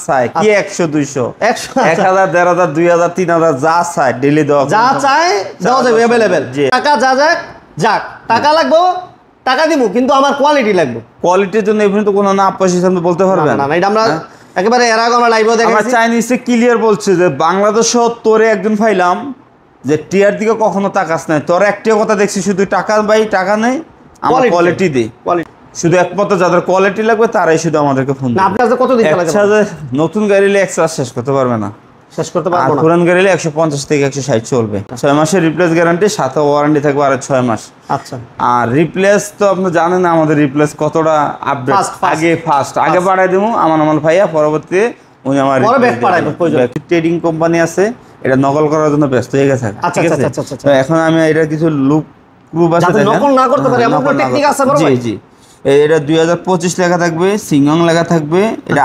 চাই কি 100 200 1000 1500 2000 3000 যা চাই ডেইলি দেওয়া যা চাই দেওয়া যাবে अवेलेबल টাকা যা যাক টাকা লাগবে টাকা দিমু কিন্তু আমার কোয়ালিটি লাগবে কোয়ালিটির জন্য এখানে তো কোনো না আপসি সামনে বলতে পারবেন না এটা আমরা একেবারে এর আগে আমরা লাইভও দেখাইছি আমরা চাইনিজে ক্লিয়ার বলছে যে বাংলাদেশে তোরে একজন ফাইলাম যে টিয়ার দিকে কখনো তাকাস নাই তোর একটাই কথা দেখছি শুধু টাকা ভাই টাকা নেই আমার কোয়ালিটি দে শুধু একমাত্র যাদের কোয়ালিটি লাগবে তারাই শুধু আমাদেরকে ফোন না আপনি আজকে কত দিন চালাতে পারবেন নতুন গাড়ি নিলে এক্সট্রা শেষ করতে পারবে না শেষ করতে পারবো না পুরান গাড়ি নিলে 150 থেকে 160 চলবে 6 মাসের রিপ্লেস গ্যারান্টি সাথে ওয়ারেন্টি থাকবে আর 6 মাস আচ্ছা আর রিপ্লেস তো আপনি জানেন না আমাদের রিপ্লেস কতটা আপডেট আগে ফাস্ট আগে বাড়াই দেবো আমার ভাইয়া পরবর্তীতে উনি আমার পরে ব্যাক পাঠাইবো ট্রেডিং কোম্পানি আছে এটা নকল করার জন্য ব্যস্ত হয়ে গেছে আচ্ছা আচ্ছা আচ্ছা এখন আমি এটা কিছু লুক প্রুফ আছে যাতে নকল না করতে পারে এমন কোনো টেকনিক আছে বড় ভাই জি জি এটা 2025 লেখা থাকবে সিংহং লেখা থাকবে এটা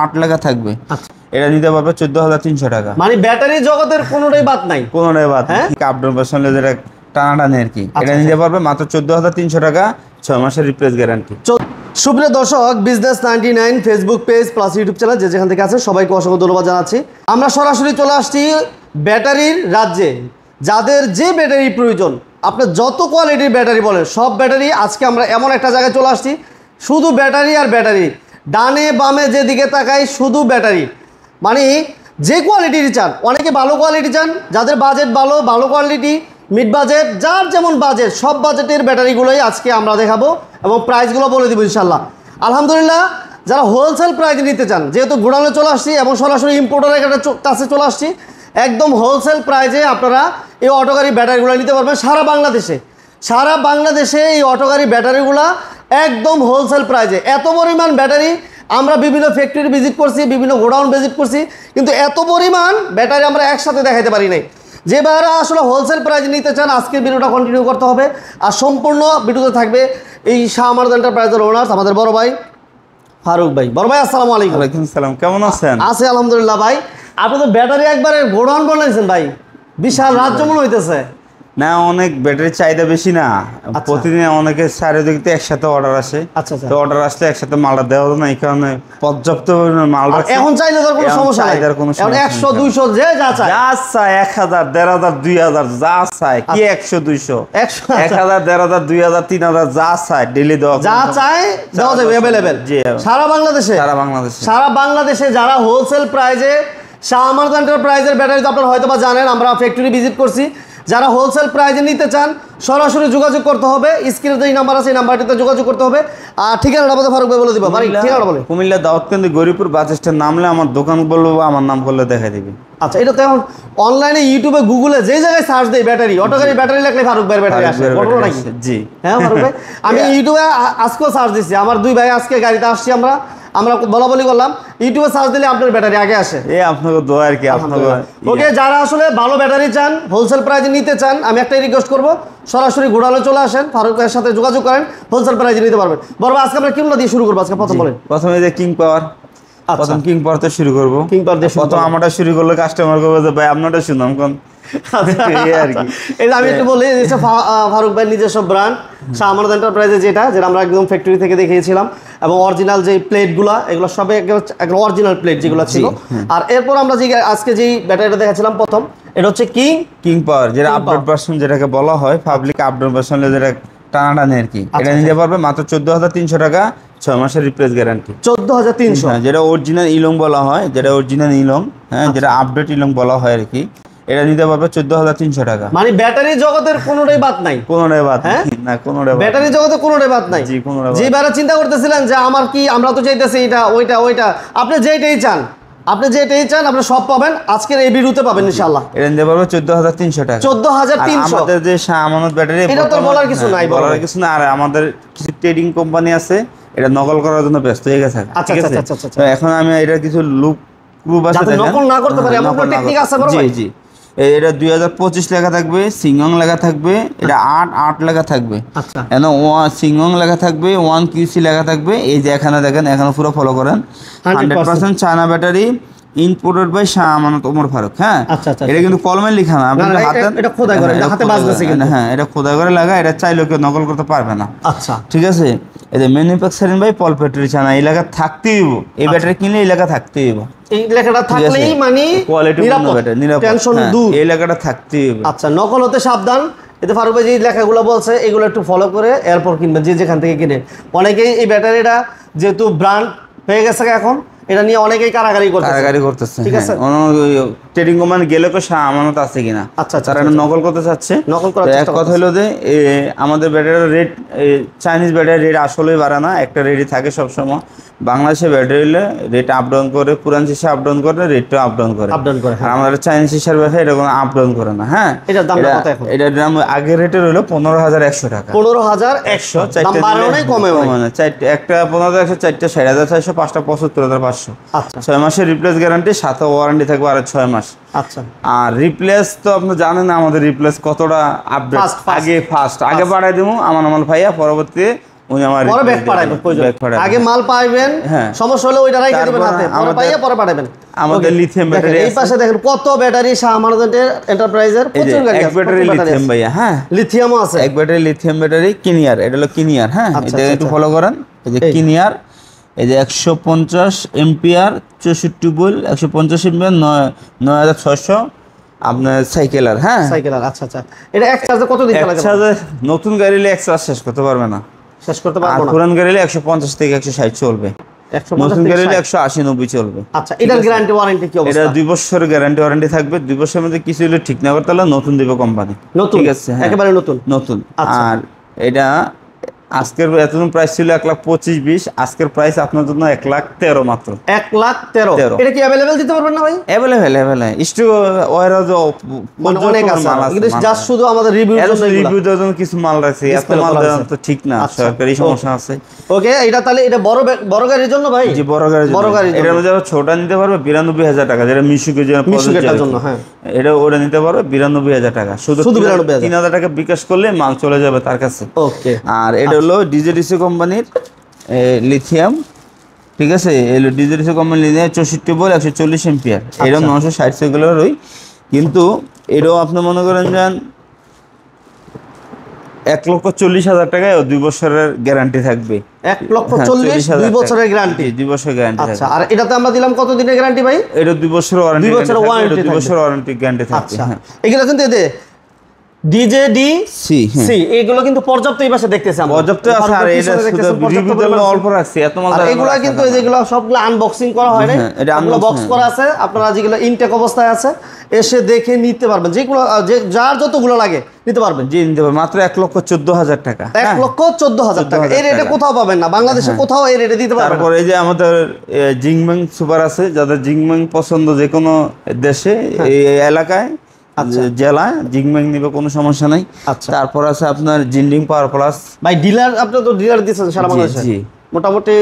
8 লেখা থাকবে আচ্ছা এটা নিতে পারবে 14300 টাকা মানে ব্যাটারি জগতের কোনোটাই বাদ নাই আপডাউন ভার্সন যেটা টানাটানি আর কি এটা নিতে পারবে মাত্র 14300 টাকা 6 মাসের রিপ্লেস গ্যারান্টি সুপ্রিয় দর্শক business 99 Facebook page plus YouTube channel যেখান থেকে আছে সবাইকে অসংখ্য ধন্যবাদ জানাচ্ছি আমরা সরাসরি চলে আসছি ব্যাটারির রাজ্যে যাদের যে ব্যাটারি প্রয়োজন আপনি যত কোয়ালিটির ব্যাটারি বলেন সব ব্যাটারি আজকে আমরা এমন একটা জায়গায় চলে আসছি শুধু ব্যাটারি আর ব্যাটারি ডানে বামে যেদিকে তাকাই শুধু ব্যাটারি মানে যে কোয়ালিটির চান অনেকে ভালো কোয়ালিটি চান যাদের বাজেট ভালো কোয়ালিটি মিড বাজেট যার যেমন বাজেট সব বাজেটের ব্যাটারিগুলোই আজকে আমরা দেখাবো এবং প্রাইসগুলো বলে দেবো ইনশাল্লাহ আলহামদুলিল্লাহ যারা হোলসেল প্রাইস নিতে চান যেহেতু গোডাউনে চলে আসছি এবং সরাসরি ইম্পোর্টারের কাছে চলে আসছি একদম হোলসেল প্রাইসে আপনারা এই অটো গাড়ি ব্যাটারিগুলো নিতে পারবেন সারা বাংলাদেশে এই অটো গাড়ি ব্যাটারিগুলো একদম হোলসেল প্রাইসে এত পরিমাণ ব্যাটারি আমরা বিভিন্ন ফ্যাক্টরি ভিজিট করছি বিভিন্ন গোডাউন ভিজিট করছি কিন্তু এত পরিমাণ ব্যাটারি আমরা একসাথে দেখাতে পারি নাই যে ভাইরা আসলে হোলসেল প্রাইস নিতে চান আজকের ভিডিওটা কন্টিনিউ করতে হবে আর সম্পূর্ণ ভিডিওতে থাকবে এই শাহ আমানত এন্টারপ্রাইজের ওনার আমাদের বড় ভাই ফারুক ভাই বড় ভাই আসসালামু আলাইকুম ওয়ালাইকুম আসসালাম কেমন আছেন আছি আলহামদুলিল্লাহ ভাই আপনি তো ব্যাটারি একবারে গোডাউন বানাইছেন ভাই বিশাল রাজ্য মনে হইতেছে না অনেক ব্যাটারি চাহিদা বেশি না প্রতিদিন অনেকে চারিদিক থেকে একসাথে অর্ডার আসে তো অর্ডার আসলে একসাথে মালটা দেওয়া না এই কারণে পর্যাপ্ত মাল এখন চাইলে তার কোনো সমস্যা নাই এখন 100 200 যে যা চায় 1000 1500 2000 যা চায় কি 100 200 1000 1500 2000 3000 যা চায় ডেইলি দেওয়া যা চায় দেওয়া যাবে अवेलेबल সারা বাংলাদেশে যারা হোলসেল প্রাইসে শাহ আমানত এন্টারপ্রাইজের ব্যাটারি তো আপনারা হয়তোবা জানেন আমরা ফ্যাক্টরি ভিজিট করছি যারা হোলসেল প্রাইসে নিতে চান সরাসরি যোগাযোগ করতে হবে স্ক্রিনে যে নাম্বার আছে এই নাম্বারটিতে যোগাযোগ করতে হবে আর ঠিকানাটা বলতে ফারুক ভাই বলে দিব বাড়ি ঠিকানাটা বলে কুমিল্লা দাউদকান্দি গরিপুর বাস স্ট্যান্ড নামলে আমার দোকান বলবো বা আমার নাম করলে দেখাই দিবি আচ্ছা এটা তো এখন অনলাইনে ইউটিউবে গুগলে যে জায়গায় সার্চ দেই ব্যাটারি অটো গাড়ি ব্যাটারি লাগলে ফারুক ভাইয়ের ব্যাটারি আসে বড় নাকি জি হ্যাঁ ফারুক ভাই আমি ইউটিউবে আজকেও সার্চ দিছি আমার দুই ভাই আজকে গাড়িতে আসছি আমরা বলা করলাম ইউটিউবে সার্চ দিলে আপনার ব্যাটারি আগে আসে আপনাকে দোয়া আর কি আপনাকে ওকে যারা আসলে ভালো ব্যাটারি চান হোলসেল প্রাইসে নিতে চান আমি একটাই রিকোয়েস্ট করব সরাসরি গোডাউনে চলে আসেন ফারুক ভাইয়ের সাথে যোগাযোগ করেন হোলসেল প্রাইসে নিতে পারবেন বড় আজকে আমরা কিংবা দিয়ে শুরু করবো আজকে প্রথম বলেন প্রথমে যে কিং পাওয়ার প্রথম কিং পাওয়ার তো শুরু করবো কিং পাওয়ার দিয়ে প্রথম আমরা শুরু করলে কাস্টমার করবে যে ভাই আপনারটা শুনলাম কোন আমি একটু বলি ফারুক ভাই নিজস্ব ব্র্যান্ড শাহ আমানত এন্টারপ্রাইজে যেটা আমরা একদম ফ্যাক্টরি থেকে দেখিয়েছিলাম এবং অরিজিনাল যে প্লেটগুলো এগুলো সবে একদম অরিজিনাল প্লেট যেগুলো ছিল আর এরপর আমরা যে আজকে যেই ব্যাটারিটা দেখাচ্ছিলাম প্রথম এটা হচ্ছে কিং পাওয়ার যেটা আপডেট ভার্সন যেটাকে বলা হয় পাবলিক আপডেট ভার্সন যেটা টানাটানি আর কি এটা নিতে পারবে মাত্র 14300 টাকা 6 মাসের রিপ্লেস গ্যারান্টি 14300 যেটা অরিজিনাল ইলং বলা হয় যেটা অরিজিনাল ইলং হ্যাঁ যেটা আপডেট ইলং বলা হয় আর কি এটা নিতে পারবে 14300 টাকা মানে ব্যাটারি জগতের কোনোটাই বাদ নাই না কোনোটাই ব্যাটারি জগতে কোনোটাই বাদ নাই জি কোনোটাই যে বারে চিন্তা করতেছিলেন যে আমার কি আমরা তো চাইতেছি এটা ওইটা আপনি যেটাই চান আপনি সব পাবেন আজকের এই ভিডিওতে পাবেন ইনশাআল্লাহ এটা নিতে পারবে 14300 টাকা 14300 আমাদের যে শাহ আমানত ব্যাটারি এটা তো বলার কিছু নাই আর আমাদের কিছু ট্রেডিং কোম্পানি আছে এটা নকল করার জন্য ব্যস্ত হয়ে গেছে ঠিক আছে তো এখন আমি এটা কিছু লুক প্রুফ আছে যাতে নকল না করতে পারে এমন কোনো টেকনিক আছে বড় ভাই জি এটা 2025 লেখা থাকবে সিংহং লেখা থাকবে এটা 8 লেখা থাকবে আচ্ছা এখানে সিংহং লেখা থাকবে 1 QC লেখা থাকবে এই যে এখানে দেখেন এখানে পুরো ফলো করেন 100% China battery imported by Shah Amanat Omar Faruk হ্যাঁ এটা কিন্তু কলমে লেখা না আপনি এটা খোদাই করে হাতে বাজতেছে কিন্তু হ্যাঁ এটা খোদাই করে লাগা এটা চাইলেও কেউ নকল করতে পারবে না আচ্ছা ঠিক আছে এই যে ম্যানুফ্যাকচারিং ভাই পলপেটরি চানা এলাকা থাকতেই হইব, এই ব্যাটারি কিনলে এলাকা থাকতেই হইব, এই লেখাটা থাকলেই মানে কোয়ালিটি নিরাপদ, নিরাপদ, টেনশন হ্যাঁ, দূর। এই এলাকাটা থাকতেই হইব। আচ্ছা, নকল হতে সাবধান। এতে ফারুক ভাই যে লেখাগুলো বলছে এগুলো একটু ফলো করে এরপর কিনবেন, যে যেখান থেকে কিনে। অনেকেই এই ব্যাটারিটা যেহেতু ব্র্যান্ড হয়ে গেছে এখন, এটা নিয়ে অনেকেই কারাগারি করতেছে, ঠিক আছে। ট্রেডিং কোম্পানি গেলে কো আমানত আছে কিনা, আচ্ছা, তারা এটা নকল করতে চাচ্ছে। নকল করার তো এক চেষ্টা কথা হলো যে আমাদের ব্যাটারির রেট, চাইনিজ ব্যাটারির রেট আসলেই বাড়ে না, একটা রেটই থাকে সবসময়। বাংলাদেশে ব্যাটারি হলে রেট আপ ডাউন করে, পুরান শিশা আপ ডাউন করে, রেটটা আপ ডাউন করে। আর আমাদের চাইনিজ শিশার ব্যবসা এটা কোনো আপ ডাউন করে না। হ্যাঁ, এটার দাম কত এখন? এটার দাম আগের রেটের হলো 15,100 টাকা। 15,100, দাম বাড়েও নাই কমেও নাই। একটা 15,100, চারটা 60,400, পাঁচটা 75,500। আচ্ছা, 6 মাসের রিপ্লেস গ্যারান্টি, সাথে ওয়ারেন্টি থাকবে আর 6 মাস। আচ্ছা। আর রিপ্লেস তো আপনি জানেন আমাদের রিপ্লেস কতটা আপডেট, আগে বাড়াই দেবো আমার ভাইয়া, পরবর্তীতে উনি আমার পরে ব্যাক পাঠাবেন, আগে মাল পাইবেন, সমস্যা হলে ওইটা রাইখে দিবেন হাতে, পরে পাইয়া পরে পাঠাবেন। আমাদের লিথিয়াম ব্যাটারি এই পাশে দেখেন কত ব্যাটারি, শাহ আমানত এন্টারপ্রাইজের প্রচুর গাড়ি আছে, এক ব্যাটারি লিথিয়াম ভাইয়া। হ্যাঁ, লিথিয়ামও আছে, এক ব্যাটারি লিথিয়াম ব্যাটারি কিনিয়ার, এটা হলো কিনিয়ার। হ্যাঁ, এটা একটু ফলো করেন। এই যে কিনিয়ার, এই যে 150 এম্পিয়ার 64 ভোল্ট, 150 এম্পিয়ার 9600 আপনার সাইকেলার। হ্যাঁ, সাইকেলার। আচ্ছা, আচ্ছা। এটা এক চার্জে কত দিন লাগে? এক চার্জে নতুন গাড়ি হলে এক চার্জ শেষ করতে পারবে না, শেষ করতে পারবো না। পুরান গাড়ি হলে 150 থেকে 160 চলবে, নতুন গাড়ি হলে 180-90 চলবে। আচ্ছা, এটার গ্যারান্টি ওয়ারেন্টি কি অবস্থা? এটা 2 বছরের গ্যারান্টি ওয়ারেন্টি থাকবে। 2 বছরের মধ্যে কিছু হলে ঠিক না করতে হলে নতুন দিবে কোম্পানি, ঠিক আছে। হ্যাঁ, একেবারে নতুন। আর এটা আজকের এতদিন প্রাইস ছিল 1,25,20, আজকের প্রাইস আপনার জন্য 1,13,000 মাত্র। 1,13,000। এটা কি अवेलेबल দিতে পারবেন না ভাই? अवेलेबल স্টক ওয়্যারহাউস অনেক আছে কিন্তু জাস্ট শুধু আমাদের রিভিউর জন্য কিছু মাল রাখছি, এত মাল দেওয়া তো ঠিক না, সরকারি সমস্যা আছে। ওকে, এটা তাহলে এটা বড় গাড়ির জন্য ভাই? জি, বড় গাড়ির এটার মধ্যে ছোট নিতে পারবে 92,000 টাকা, যেটা মিশুকের জন্য। হ্যাঁ, এটা ওটা নিতে পারবে 92,000 টাকা, শুধু 3,000 টাকা বিকাশ করলে মাল চলে যাবে তার কাছে। ওকে। আর এটা হলো ডিজেডিসি কোম্পানির লিথিয়াম, ঠিক আছে। এলো ডিজেডিসি কোম্পানির লিথিয়াম 64 ভোল্ট 140 এম্পিয়ার, এটা 960 সেগুলোর ওই। কিন্তু এটাও আপনি মনে করেন যান 1,40,000 টাকায় 2 বছরের গ্যারান্টি থাকবে। 1,40,000, 2 বছরের গ্যারান্টি, 2 বছরের গ্যারান্টি। আচ্ছা, আর এটাতে আমরা দিলাম কত দিনের গ্যারান্টি ভাই? এটা 2 বছরের ওয়ারেন্টি, 2 বছরের ওয়ারেন্টি, 2 বছরের ওয়ারেন্টি গ্যারান্টি থাকবে। আচ্ছা, এগুলো কিন্তু এতে DJDC এগুলো কিন্তু পর্যাপ্ত এই পাশে দেখতেছি আমরা, পর্যাপ্ত আছে। আর এটা শুধু রিভিউ দিলে অল্প রাখছি, এত মাল। আর এগুলা কিন্তু যেগুলো সবগুলো আনবক্সিং করা হয় না, এগুলো বক্স করা আছে। আপনারা যেগুলো ইনটেক অবস্থায় আছে এসে দেখে নিতে পারবেন, যেগুলো যার যতগুলো লাগে নিতে পারবেন। জি, নিতে পারবেন মাত্র 1,14,000 টাকা। 1,14,000 টাকা, এই রেটে কোথাও পাবেন না, বাংলাদেশে কোথাও এই রেটে দিতে পারবেন। তারপরে এই যে আমাদের জিংম্যাং সুপার আছে, যাদের জিংম্যাং পছন্দ, যে কোনো দেশে এই এলাকায় জেলায় জিংম্যাং নিবে, কোনো সমস্যা নাই। আচ্ছা, তারপর আছে আপনার জিন্ডিং পাওয়ার প্লাস। ভাই ডিলার, আপনি তো ডিলার দিচ্ছেন সারা বাংলাদেশে। জি, মোটামুটি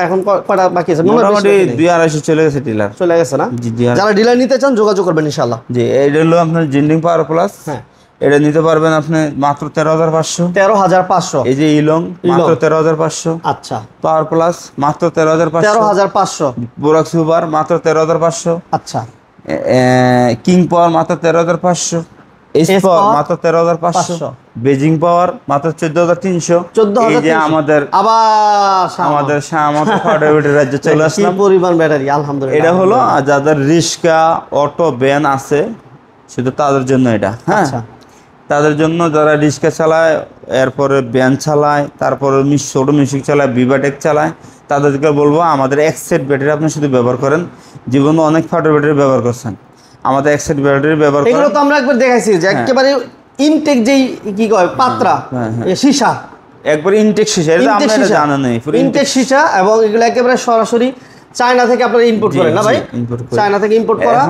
এখন কয়টা বাকি আছে? মোটামুটি 2-250 চলে গেছে ডিলার, চলে গেছে না? জি, যারা ডিলার নিতে চান যোগাযোগ করবেন ইনশাআল্লাহ। জি, এটা হলো আপনার জিন্ডিং পাওয়ার প্লাস। হ্যাঁ, এটা নিতে পারবেন আপনি মাত্র 13,500। 13,500। এই যে ইলং মাত্র 13,500। আচ্ছা, পাওয়ার প্লাস মাত্র 13,500। 13,500। বোরাক সুপার মাত্র 13,500। আচ্ছা, কিং পাওয়ার মাত্র 13,500। এস পাওয়ার মাত্র 13,500। বেজিং পাওয়ার মাত্র 14,300। এই যে আমাদের রাজ্যে চলে আসলাম, পরিমাণ ব্যাটারি আলহামদুলিল্লাহ। এটা হলো যাদের রিক্সা, অটো, ভ্যান আছে, শুধু তাদের জন্য এটা। হ্যাঁ, তাদের জন্য যারা রিক্সা চালায়, এরপরে ভ্যান চালায়, তারপরে ছোট মিউজিক চালায়, বিভাটেক চালায়, তাদেরকে বলবো আমাদের এক সেট ব্যাটারি আপনি শুধু ব্যবহার করেন। জীবনে অনেক ফাটের ব্যাটারি ব্যবহার করছেন, আমাদের এক সেট ব্যাটারি ব্যবহার করেন। এগুলো তো আমরা একবার দেখাইছি যে একেবারে ইনটেক, যেই কি কয় পাত্রা, সীসা, একবার ইনটেক সীসা, এটা আমরা জানা নেই, ইনটেক সীসা। এবং এগুলো একেবারে সরাসরি চায়না থেকে আপনারা ইম্পোর্ট করেন না ভাই? চায়না থেকে ইম্পোর্ট করা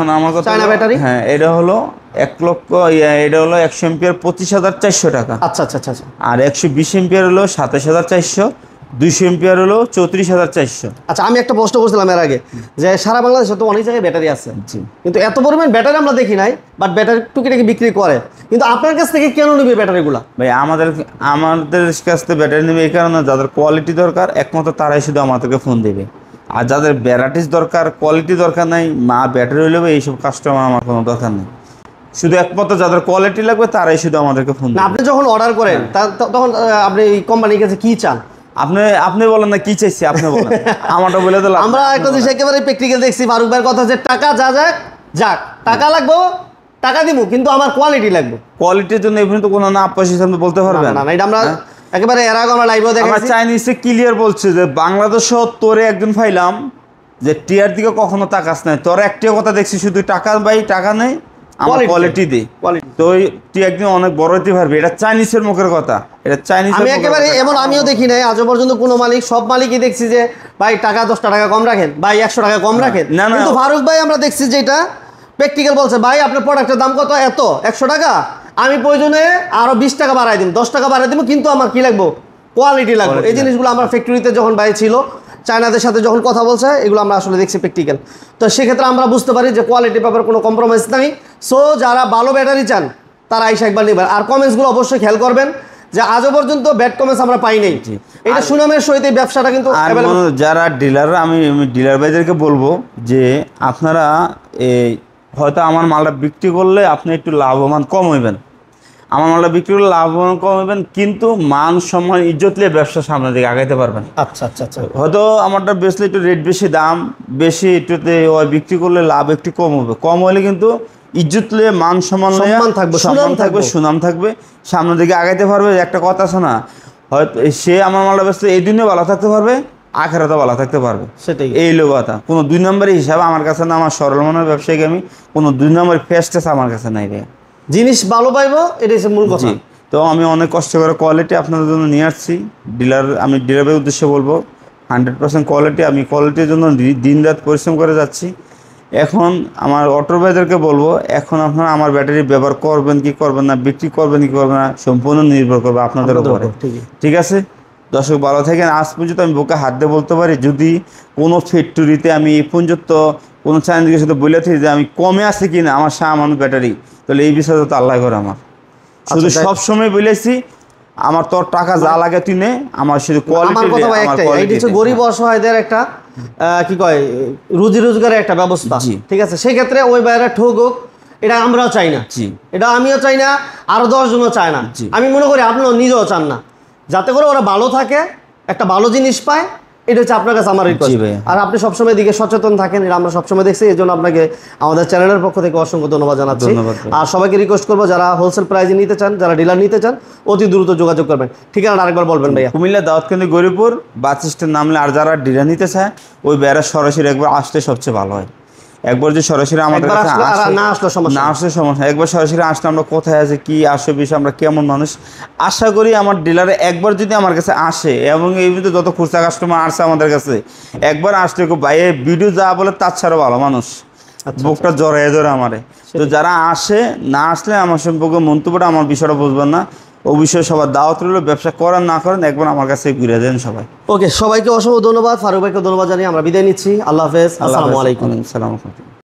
চায়না ব্যাটারি। হ্যাঁ, এটা হলো 100 এম্পিয়ার 25,400 টাকা। আচ্ছা, আচ্ছা, আচ্ছা। আর 120 এম্পিয়ার হলো 27,400, 200 এম্পিয়ার হলো 34,400। আচ্ছা, আমি একটা প্রশ্ন করছিলাম এর আগে যে সারা বাংলাদেশে তো অনেক জায়গায় ব্যাটারি আছে, কিন্তু এত পরিমাণ ব্যাটারি আমরা দেখি নাই, বাট ব্যাটারি টুকিটাকি বিক্রি করে। কিন্তু আপনার কাছ থেকে কেন নেবে ব্যাটারিগুলো ভাই? আমাদের কাছ থেকে ব্যাটারি নেবে এই কারণে, যাদের কোয়ালিটি দরকার একমাত্র তারাই শুধু আমাদেরকে ফোন দেবে। আর যাদের ভ্যারাইটিস দরকার, কোয়ালিটি দরকার নাই, ব্যাটারি হইলে এইসব কাস্টমার আমার কোনো দরকার নেই। শুধু একমাত্র যাদের কোয়ালিটি লাগবে তারাই শুধু আমাদেরকে ফোন দেবে। আপনি যখন অর্ডার করেন তখন আপনি এই কোম্পানির কাছে কি চান? আপনি আপনি বলেন না কি চাইছি, আপনি বলেন। আমারটা বলে দিলাম। আমরা একটা জিনিস একেবারে প্র্যাকটিক্যাল দেখছি, ফারুক ভাইয়ের কথা হচ্ছে টাকা যা যাক যাক, টাকা লাগবো টাকা দিব, কিন্তু আমার কোয়ালিটি লাগবে। কোয়ালিটির জন্য এখানে তো কোনো না আপনি বলতে পারবেন না, এটা আমরা একেবারে এর আগে আমরা লাইভেও আমার দেখেছি। চাইনিজে ক্লিয়ার বলছে যে বাংলাদেশ তোরে একজন পাইলাম যে টিয়ার দিকে কখনো তাকাস নাই, তোর একটিও কথা দেখছি শুধু টাকা ভাই, টাকা নেই, আমার কোয়ালিটি দে। তো তুই একদিন অনেক বড় হতে পারবি, এটা চাইনিজের মুখের কথা, এটা চাইনিজ। আমি একেবারে এমন আমিও দেখি নাই আজও পর্যন্ত কোনো মালিক, সব মালিকই দেখছি যে ভাই টাকা 10 টাকা কম রাখেন, ভাই 100 টাকা কম রাখেন। না, না। কিন্তু ফারুক ভাই আমরা দেখছি যেটা প্র্যাকটিক্যাল বলছে, ভাই আপনার প্রোডাক্টের দাম কত, এত 100 টাকা, আমি প্রয়োজনে আরো 20 টাকা বাড়াই দিব, 10 টাকা বাড়াই দিব, কিন্তু আমার কি লাগবে, কোয়ালিটি লাগবে। এই জিনিসগুলো আমরা ফ্যাক্টরিতে যখন ভাই ছিল, চায়নাদের সাথে যখন কথা বলছে, এগুলো আমরা আসলে দেখছি প্র্যাকটিক্যাল। তো সেক্ষেত্রে আমরা বুঝতে পারি যে কোয়ালিটির ব্যাপারে কোনো কম্প্রোমাইজ নাই। সো যারা ভালো ব্যাটারি চান তারা আইসা একবার নেবেন। আর কমেন্টসগুলো অবশ্যই খেয়াল করবেন যে আজও পর্যন্ত ব্যাড কমেন্টস আমরা পাই নাই। এটা সুনামের সহিত এই ব্যবসাটা কিন্তু যারা ডিলার, আমি ডিলার ভাইদেরকে বলবো যে আপনারা এই হয়তো আমার মালটা বিক্রি করলে আপনি একটু লাভবান কম হইবেন, আমার মালটা বিক্রি করলে লাভবান কম হইবেন, কিন্তু মান সম্মান ইজ্জত নিয়ে ব্যবসা সামনের দিকে আগাইতে পারবেন। আচ্ছা আচ্ছা আচ্ছা। হয়তো আমারটা বেচলে একটু রেট বেশি, দাম বেশি, একটুতে বিক্রি করলে লাভ একটু কম হবে, কম হলে কিন্তু ইজ্জত নিয়ে মান সম্মান থাকবে, সুনাম থাকবে, সামনের দিকে আগাইতে পারবে। একটা কথা আছে না, হয়তো সে আমার মালটা বেচলে এই দিনে ভালো থাকতে পারবে, আখেরাতে ভালো থাকতে পারবে, সেটাই এই লোক কথা। কোনো 2 নম্বরের হিসাবে আমার কাছে না, আমার সরল মনের ব্যবসায়িক আমি কোনো 2 নম্বরের ফেস্টেস আমার কাছে নাই রে। জিনিস ভালো পাইবো, এটাই হচ্ছে মূল কথা। তো আমি অনেক কষ্ট করে কোয়ালিটি আপনাদের জন্য নিয়ে আসছি। আমি ডিলারের উদ্দেশ্যে বলবো 100% কোয়ালিটি, আমি কোয়ালিটির জন্য দিন রাত পরিশ্রম করে যাচ্ছি। এখন আমার অটো ভাইদেরকে বলবো, এখন আপনারা আমার ব্যাটারি ব্যবহার করবেন কি করবেন না, বিক্রি করবেন কি করবেন না, সম্পূর্ণ নির্ভর করবে আপনাদের উপরে। ঠিক আছে দর্শক, ভালো থাকেন। আজ পর্যন্ত আমি বুকে হাত দিয়ে বলতে পারি, যদি কোনো ফ্যাক্টরিতে আমি এই পর্যন্ত কোনো চাইনিজের সাথে বলে থাকি যে আমি কমে আছে কিনা আমার সামান্য ব্যাটারি, তাহলে এই বিষয়ে তো আল্লাহ করে আমার। শুধু সবসময় বলেছি আমার তোর টাকা যা লাগে তুই নে, আমার শুধু কোয়ালিটি। গরিব অসহায়দের একটা কি কয় রুজি রোজগারের একটা ব্যবস্থা, ঠিক আছে। সেক্ষেত্রে ওই বাইরে ঠকুক, এটা আমরাও চাই না, এটা আমিও চাই না, আরো 10 জনও চায় না। আমি মনে করি আপনিও নিজেও চান না, যাতে করে ওরা ভালো থাকে, একটা ভালো জিনিস পায়। এটা হচ্ছে আপনার কাছে আমার রিকোয়েস্ট। আর আপনি সবসময় দিকে সচেতন থাকেন, এটা আমরা সবসময় দেখছি। এই জন্য আপনাকে আমাদের চ্যানেলের পক্ষ থেকে অসংখ্য ধন্যবাদ জানাচ্ছি। আর সবাইকে রিকোয়েস্ট করবো, যারা হোলসেল প্রাইজে নিতে চান, যারা ডিলার নিতে চান, অতি দ্রুত যোগাযোগ করবেন। ঠিকানা আরেকবার বলবেন ভাইয়া। কুমিল্লা দাউদকান্দি গরিপুর বাস স্ট্যান্ড নামলে, আর যারা ডিলার নিতে চায় ওই বেড়া সরাসরি একবার আসলে সবচেয়ে ভালো হয়। একবার যে সরাসরি আমাদের কাছে না আসলে সমস্যা, একবার সরাসরি আসলে আমরা কোথায় আছে, কি আসে বিষয়, আমরা কেমন মানুষ, আশা করি আমার ডিলারে একবার যদি আমার কাছে আসে, এবং এই ভিতরে যত খুচরা কাস্টমার আসছে আমাদের কাছে, একবার আসলে ভাই ভিডিও যা বলে তার ছাড়াও ভালো মানুষ, বুকটা জড়াই ধরে আমারে। তো যারা আসে, না আসলে আমার সম্পর্কে মন্তব্যটা, আমার বিষয়টা বুঝবেন না, ও বিষয়ে সবার দাওয়াত রইল। ব্যবসা করেন না করেন একবার আমার কাছে ঘুরে দেন সবাই। ওকে, সবাইকে অসংখ্য ধন্যবাদ, ফারুক ভাইকে ধন্যবাদ জানিয়ে আমরা বিদায় নিচ্ছি। আল্লাহ হাফেজ, আসসালামু আলাইকুম। আসসালামু আলাইকুম।